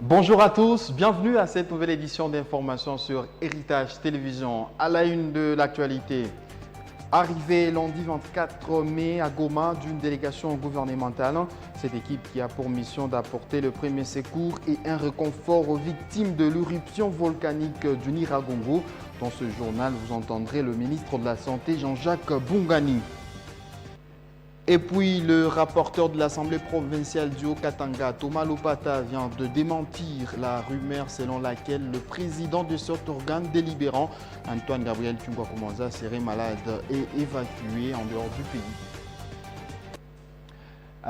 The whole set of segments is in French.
Bonjour à tous, bienvenue à cette nouvelle édition d'information sur Héritage Télévision. À la une de l'actualité, arrivée lundi 24 mai à Goma d'une délégation gouvernementale, cette équipe qui a pour mission d'apporter le premier secours et un réconfort aux victimes de l'éruption volcanique du Nyiragongo. Dans ce journal, vous entendrez le ministre de la Santé Jean-Jacques Bungani. Et puis, le rapporteur de l'Assemblée provinciale du Haut-Katanga, Thomas Lopata, vient de démentir la rumeur selon laquelle le président de cet organe délibérant, Antoine Gabriel Tungwa-Komanza, serait malade et évacué en dehors du pays.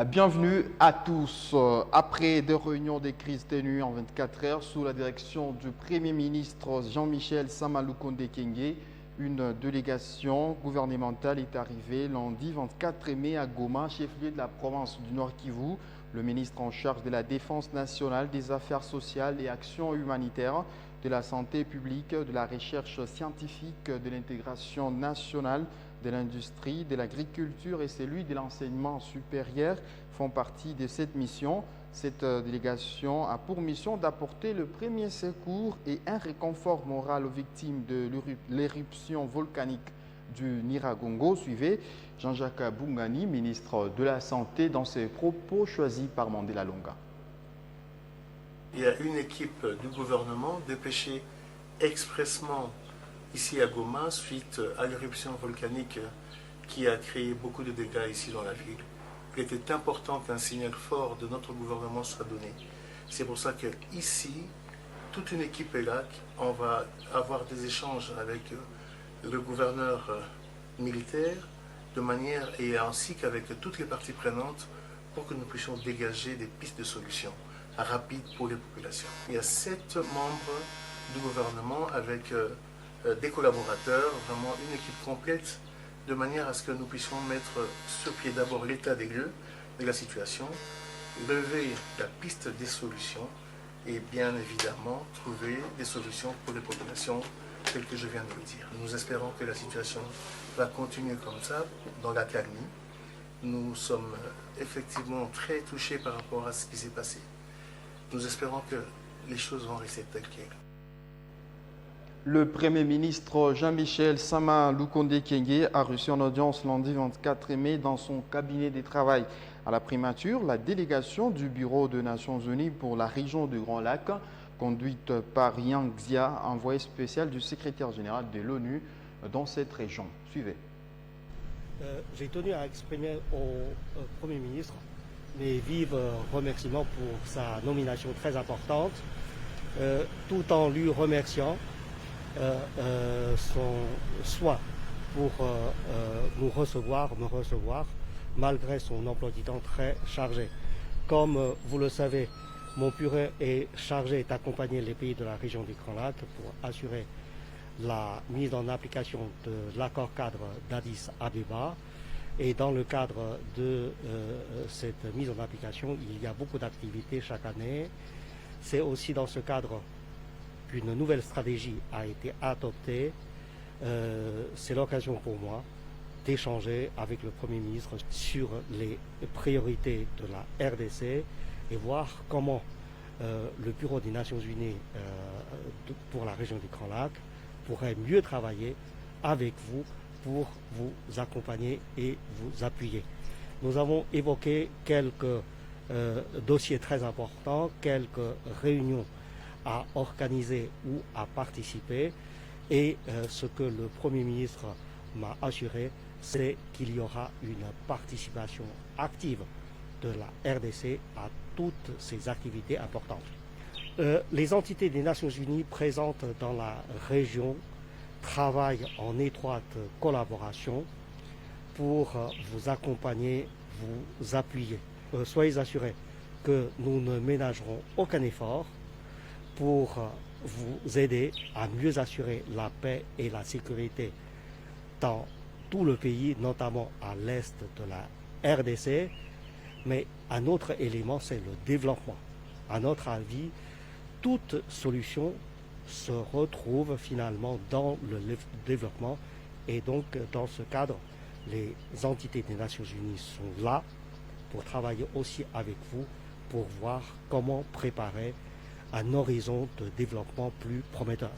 Bienvenue à tous. Après deux réunions de crise tenues en 24 heures sous la direction du Premier ministre Jean-Michel Sama-Lukonde Kyenge, une délégation gouvernementale est arrivée lundi 24 mai à Goma, chef-lieu de la province du Nord Kivu. Le ministre en charge de la Défense nationale, des Affaires sociales et actions humanitaires, de la santé publique, de la recherche scientifique, de l'intégration nationale, de l'industrie, de l'agriculture et celui de l'enseignement supérieur font partie de cette mission. Cette délégation a pour mission d'apporter le premier secours et un réconfort moral aux victimes de l'éruption volcanique du Nyiragongo. Suivez Jean-Jacques Bungani, ministre de la Santé, dans ses propos choisis par Mandela Longa. Il y a une équipe du gouvernement dépêchée expressement ici à Goma suite à l'éruption volcanique qui a créé beaucoup de dégâts ici dans la ville. Il était important qu'un signal fort de notre gouvernement soit donné. C'est pour ça qu'ici, toute une équipe est là. On va avoir des échanges avec le gouverneur militaire de manière et ainsi qu'avec toutes les parties prenantes pour que nous puissions dégager des pistes de solutions rapides pour les populations. Il y a 7 membres du gouvernement avec des collaborateurs, vraiment une équipe complète, de manière à ce que nous puissions mettre sur pied d'abord l'état des lieux de la situation, lever la piste des solutions et bien évidemment trouver des solutions pour les populations telles que je viens de le dire. Nous espérons que la situation va continuer comme ça, dans la calmie. Nous sommes effectivement très touchés par rapport à ce qui s'est passé. Nous espérons que les choses vont rester telles quelles. Le Premier ministre Jean-Michel Sama-Lukonde Kyenge a reçu en audience lundi 24 mai dans son cabinet de travail. À la primature, la délégation du Bureau des Nations Unies pour la région du Grand Lac, conduite par Yang Xia, envoyé spécial du secrétaire général de l'ONU dans cette région. Suivez. J'ai tenu à exprimer au Premier ministre mes vifs remerciements pour sa nomination très importante, tout en lui remerciant son soin pour me recevoir, malgré son emploi du temps très chargé. Comme vous le savez, mon bureau est chargé d'accompagner les pays de la région du Grand Lac pour assurer la mise en application de l'accord cadre d'Addis Abeba. Et dans le cadre de cette mise en application, il y a beaucoup d'activités chaque année. C'est aussi dans ce cadre qu'une nouvelle stratégie a été adoptée. C'est l'occasion pour moi d'échanger avec le Premier ministre sur les priorités de la RDC et voir comment le Bureau des Nations Unies pour la région du Grand Lac pourrait mieux travailler avec vous pour vous accompagner et vous appuyer. Nous avons évoqué quelques dossiers très importants, quelques réunions à organiser ou à participer et ce que le Premier ministre m'a assuré, c'est qu'il y aura une participation active de la RDC à toutes ces activités importantes. Les entités des Nations Unies présentes dans la région travaillent en étroite collaboration pour vous accompagner, vous appuyer. Soyez assurés que nous ne ménagerons aucun effort pour vous aider à mieux assurer la paix et la sécurité dans tout le pays, notamment à l'est de la RDC. Mais un autre élément, c'est le développement. À notre avis, toute solution se retrouve finalement dans le développement et donc dans ce cadre, les entités des Nations Unies sont là pour travailler aussi avec vous pour voir comment préparer un horizon de développement plus prometteur.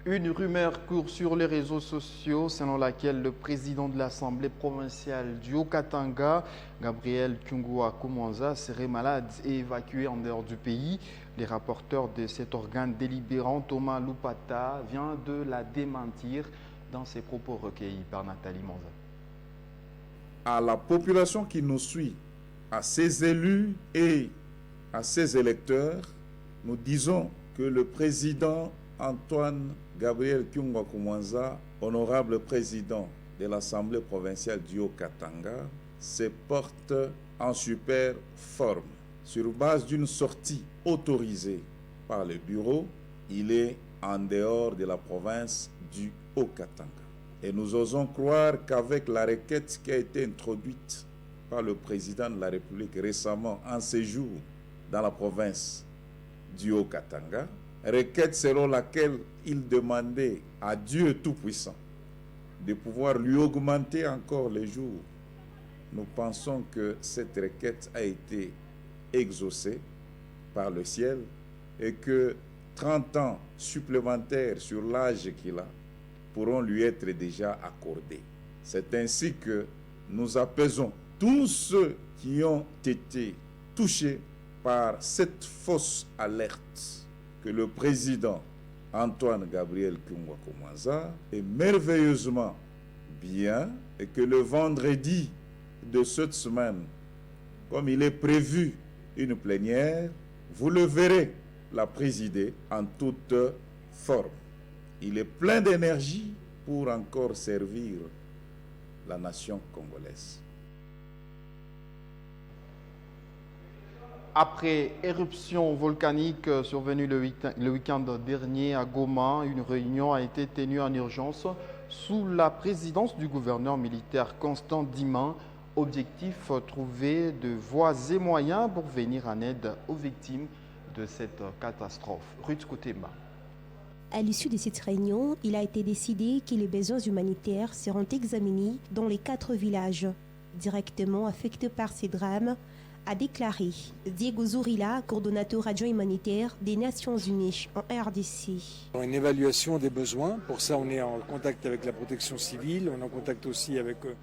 Une rumeur court sur les réseaux sociaux selon laquelle le président de l'Assemblée provinciale du Haut-Katanga, Gabriel Kyungwa Koumanza, serait malade et évacué en dehors du pays. Les rapporteurs de cet organe délibérant, Thomas Lupata, vient de la démentir dans ses propos recueillis par Nathalie Manza. À la population qui nous suit, à ses élus et à ses électeurs, nous disons que le président Antoine Gabriel Kyungwa Koumanza, honorable président de l'Assemblée provinciale du Haut-Katanga, se porte en super forme. Sur base d'une sortie autorisée par le bureau, il est en dehors de la province du Haut-Katanga. Et nous osons croire qu'avec la requête qui a été introduite par le président de la République récemment en séjour dans la province du Haut-Katanga, requête selon laquelle il demandait à Dieu Tout-Puissant de pouvoir lui augmenter encore les jours. Nous pensons que cette requête a été exaucée par le ciel et que 30 ans supplémentaires sur l'âge qu'il a pourront lui être déjà accordés. C'est ainsi que nous apaisons tous ceux qui ont été touchés par cette fausse alerte que le président Antoine Gabriel Kyungwa Koumanza est merveilleusement bien et que le vendredi de cette semaine, comme il est prévu une plénière, vous le verrez la présider en toute forme. Il est plein d'énergie pour encore servir la nation congolaise. Après éruption volcanique survenue le week-end dernier à Goma, une réunion a été tenue en urgence sous la présidence du gouverneur militaire Constant Diman. Objectif, trouver de voies et moyens pour venir en aide aux victimes de cette catastrophe. Ruth Koutemba. À l'issue de cette réunion, il a été décidé que les besoins humanitaires seront examinés dans les 4 villages directement affectés par ces drames, a déclaré Diego Zurila, coordonnateur adjoint humanitaire des Nations Unies en RDC. Une évaluation des besoins, pour ça on est en contact avec la protection civile, on est en contact aussi avec le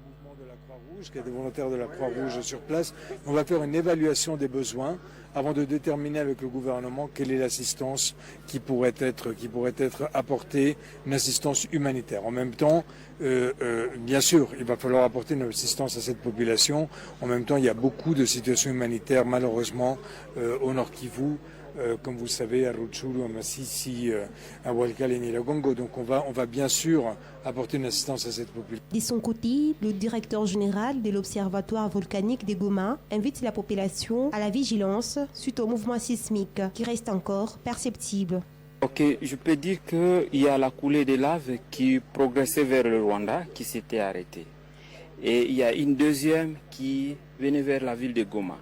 mouvement de la Croix-Rouge, qui est des volontaires de la Croix-Rouge sur place. On va faire une évaluation des besoins avant de déterminer avec le gouvernement quelle est l'assistance qui pourrait être apportée, une assistance humanitaire. En même temps, bien sûr, il va falloir apporter une assistance à cette population. En même temps, il y a beaucoup de situations humanitaires, malheureusement, au Nord Kivu, comme vous le savez, à Rutshuru, à Masisi, à Walikale et Nyiragongo. Donc on va bien sûr apporter une assistance à cette population. De son côté, le directeur général de l'Observatoire volcanique de Goma invite la population à la vigilance suite au mouvement sismique qui reste encore perceptible. Ok, je peux dire qu'il y a la coulée de lave qui progressait vers le Rwanda qui s'était arrêtée. Et il y a une deuxième qui venait vers la ville de Goma.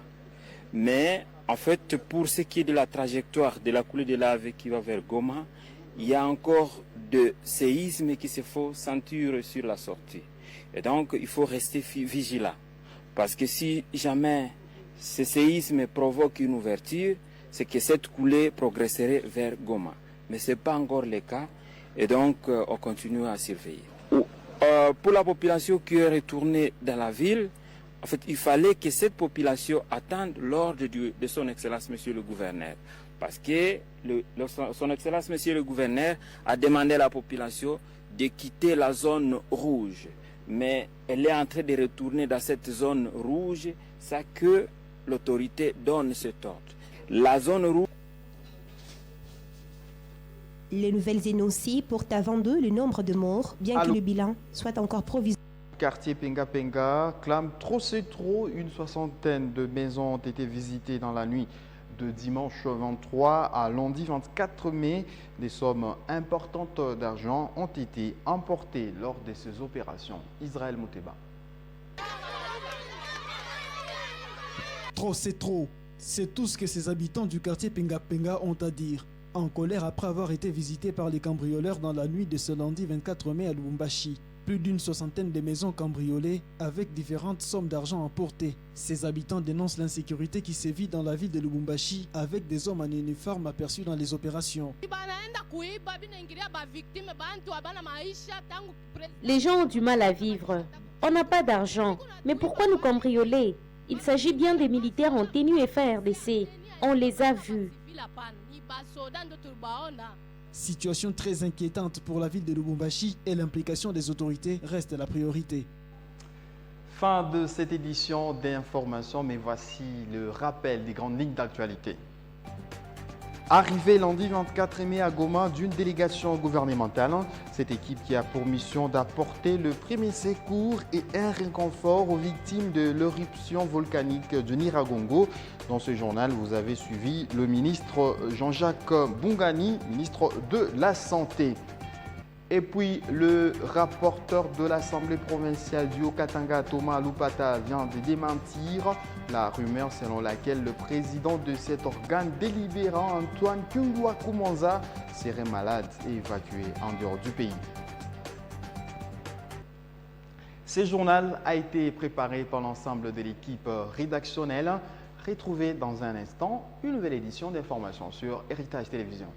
Mais en fait, pour ce qui est de la trajectoire de la coulée de lave qui va vers Goma, il y a encore de séismes qui se font sentir sur la sortie. Et donc, il faut rester vigilant. Parce que si jamais ce séisme provoque une ouverture, c'est que cette coulée progresserait vers Goma. Mais ce n'est pas encore le cas. Et donc, on continue à surveiller. Pour la population qui est retournée dans la ville, en fait, il fallait que cette population attende l'ordre de son Excellence, Monsieur le Gouverneur. Parce que son Excellence, Monsieur le Gouverneur, a demandé à la population de quitter la zone rouge. Mais elle est en train de retourner dans cette zone rouge, c'est que l'autorité donne cet ordre. La zone rouge. Les nouvelles énoncées portent à 22 le nombre de morts, bien que le bilan soit encore provisoire. Quartier Penga Penga clame trop c'est trop. Une soixantaine de maisons ont été visitées dans la nuit de dimanche 23 à lundi 24 mai. Des sommes importantes d'argent ont été emportées lors de ces opérations. Israël Mouteba. Trop c'est trop. C'est tout ce que ces habitants du quartier Penga Penga ont à dire. en colère après avoir été visités par les cambrioleurs dans la nuit de ce lundi 24 mai à Lubumbashi. Plus d'une soixantaine de maisons cambriolées avec différentes sommes d'argent emportées. Ces habitants dénoncent l'insécurité qui sévit dans la ville de Lubumbashi avec des hommes en uniforme aperçus dans les opérations. Les gens ont du mal à vivre. On n'a pas d'argent. Mais pourquoi nous cambrioler? Il s'agit bien des militaires en tenue FARDC. On les a vus. Situation très inquiétante pour la ville de Lubumbashi et l'implication des autorités reste la priorité. Fin de cette édition d'information, mais voici le rappel des grandes lignes d'actualité. Arrivée lundi 24 mai à Goma d'une délégation gouvernementale, cette équipe qui a pour mission d'apporter le premier secours et un réconfort aux victimes de l'éruption volcanique de Nyiragongo. Dans ce journal, vous avez suivi le ministre Jean-Jacques Bungani, ministre de la Santé. Et puis, le rapporteur de l'Assemblée provinciale du Haut-Katanga, Thomas Lupata, vient de démentir la rumeur selon laquelle le président de cet organe délibérant, Antoine Kungwa Kumanza, serait malade et évacué en dehors du pays. Ce journal a été préparé par l'ensemble de l'équipe rédactionnelle. Retrouvez dans un instant une nouvelle édition d'information sur Héritage Télévision.